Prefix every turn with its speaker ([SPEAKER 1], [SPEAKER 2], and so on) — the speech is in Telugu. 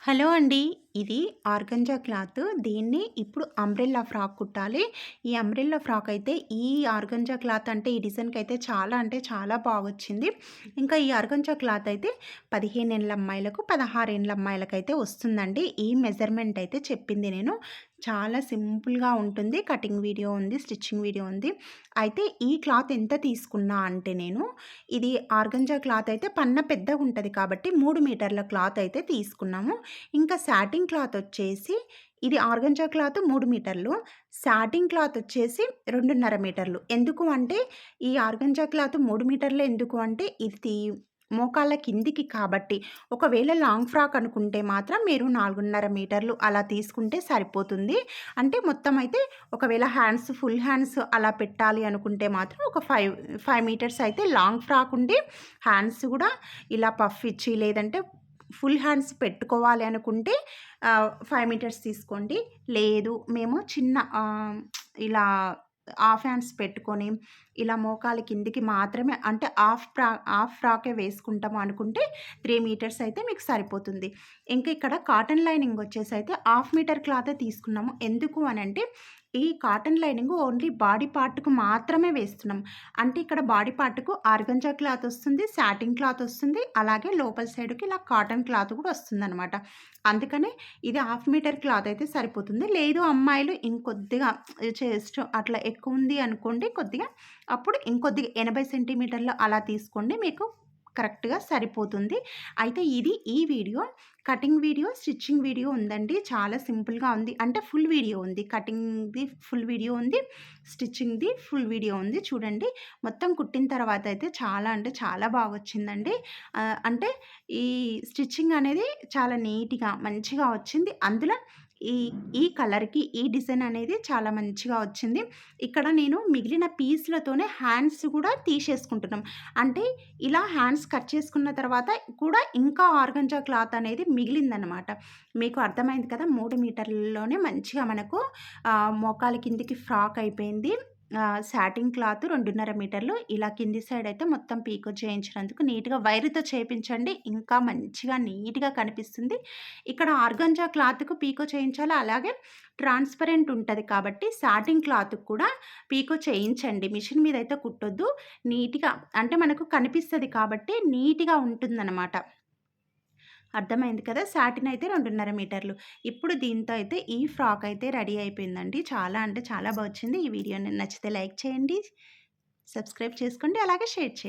[SPEAKER 1] హలో అండి. ఇది ఆర్గంజా క్లాత్. దీన్ని ఇప్పుడు అంబ్రెల్లా ఫ్రాక్ కుట్టాలి. ఈ అంబ్రెల్లా ఫ్రాక్ అయితే ఈ ఆర్గంజా క్లాత్ అంటే ఈ డిజైన్‌కైతే చాలా అంటే చాలా బాగొచ్చింది. ఇంకా ఈ ఆర్గంజా క్లాత్ అయితే 15 ఏళ్ల అమ్మాయిలకు, 16 ఏళ్ల అమ్మాయిలకైతే వస్తుందండి. ఈ మెజర్‌మెంట్ అయితే చెప్పింది నేను. చాలా సింపుల్‌గా ఉంటుంది. కటింగ్ వీడియో ఉంది, స్టిచ్చింగ్ వీడియో ఉంది. అయితే ఈ క్లాత్ ఎంత తీసుకున్నా అంటే నేను ఇది ఆర్గంజా క్లాత్ అయితే పన్న పెద్దగుంటది కాబట్టి 3 మీటర్ల క్లాత్ అయితే తీసుకున్నాము. ఇంకా సాటిన్ క్లాత్ వచ్చేసి ఇది ఆర్గంజా క్లాత్ 3 మీటర్లు. సాటిన్ క్లాత్ వచ్చేసి 2.5 మీటర్లు. ఎందుకు అంటే ఈ ఆర్గంజా క్లాత్ 3 మీటర్లే ఎందుకు అంటే ఇది మోకాళ్ళ కిందికి కాబట్టి. ఒకవేళ లాంగ్ ఫ్రాక్ అనుకుంటే మాత్రం మీరు 4.5 మీటర్లు అలా తీసుకుంటే సరిపోతుంది. అంటే మొత్తం అయితే ఒకవేళ ఫుల్ హ్యాండ్స్ అలా పెట్టాలి అనుకుంటే మాత్రం ఒక 5 మీటర్స్ అయితే లాంగ్ ఫ్రాక్ ఉండి హ్యాండ్స్ గూడా ఇలా పఫ్ ఇచ్చి లేదంటే ఫుల్ హ్యాండ్స్ పెట్టుకోవాలి అనుకుంటే 5 మీటర్స్ తీసుకోండి. లేదు మేము చిన్న ఇలా హాఫ్ హ్యాండ్స్ పెట్టుకొని ఇలా మోకాలి కిందికి మాత్రమే అంటే హాఫ్ ఫ్రాకే వేసుకుంటాము అనుకుంటే 3 మీటర్స్ అయితే మీకు సరిపోతుంది. ఇంకా ఇక్కడ కాటన్ లైనింగ్ వచ్చేసైతే హాఫ్ మీటర్ క్లాతే తీసుకున్నాము. ఎందుకు అనంటే ఈ కాటన్ లైనింగ్ ఓన్లీ బాడీ పార్ట్‌కు మాత్రమే వేస్తున్నాం. అంటే ఇక్కడ బాడీ పార్ట్‌కు ఆర్గంజా క్లాత్ వస్తుంది, సాటిన్ క్లాత్ వస్తుంది. అలాగే లోపల సైడ్‌కి ఇలా కాటన్ క్లాత్ కూడా వస్తుందనమాట. అందుకనే ఇది హాఫ్ మీటర్ క్లాత్ అయితే సరిపోతుంది. లేదు అమ్మాయిలు ఇంకొద్దిగా చెస్ట్ అట్లా ఎక్కువుంది అనుకోండి కొద్దిగా, అప్పుడు ఇంకొద్దిగా 80 సెంటీమీటర్లు అలా తీసుకోండి. మీకు కరెక్ట్‌గా సరిపోతుంది. అయితే ఇది ఈ video cutting video, stitching video ఉందండి. చాలా సింపుల్‌గా ఉంది. అంటే ఫుల్ వీడియో ఉంది. కటింగ్‌ది ఫుల్ వీడియో ఉంది. స్టిచ్చింగ్‌ది ఫుల్ వీడియో ఉంది. చూడండి. మొత్తం కుట్టిన తర్వాత అయితే చాలా అంటే చాలా బాగొచ్చిందండి. అంటే ఈ స్టిచ్చింగ్ అనేది చాలా నీట్‌గా, మంచిగా వచ్చింది. అందులో ఈ ఈ కలర్‌కి ఈ డిజైన్ అనేది చాలా మంచిగా వచ్చింది. ఇక్కడ నేను మిగిలిన పీస్‌లతోనే హ్యాండ్స్ కూడా తీసేసుకుంటున్నాం. అంటే ఇలా హ్యాండ్స్ కట్ చేసుకున్న తర్వాత కూడా ఇంకా ఆర్గంజా క్లాత్ అనేది మిగిలిందనమాట. మీకు అర్థమైంది కదా! 3 మీటర్లలోనే మంచిగా మనకు మోకాలి కిందికి ఫ్రాక్ అయిపోయింది. సాటిన్ క్లాత్ 2.5 మీటర్లు. ఇలా కింది సైడ్ అయితే మొత్తం పీకో చేయించినందుకు నీట్‌గా వైర్‌తో చేపించండి. ఇంకా మంచిగా నీట్‌గా కనిపిస్తుంది. ఇక్కడ ఆర్గంజా క్లాత్‌కు పీకో చేయించాలి. అలాగే ట్రాన్స్‌పరెంట్ ఉంటది కాబట్టి సాటిన్ క్లాత్‌కి కూడా పీకో చేయించండి. మిషన్ మీద అయితే కుట్టొద్దు. నీట్‌గా అంటే మనకు కనిపిస్తది కాబట్టి నీట్‌గా ఉంటుందనమాట. అర్థమైంది కదా! సాటిన్ అయితే 2.5 మీటర్లు. ఇప్పుడు దీంతో అయితే ఈ ఫ్రాక్ అయితే రెడీ అయిపోయిందండి. చాలా అంటే చాలా బా వచ్చింది. ఈ వీడియో నచ్చితే లైక్ చేయండి, సబ్స్క్రైబ్ చేసుకోండి, అలాగే షేర్ చేయండి.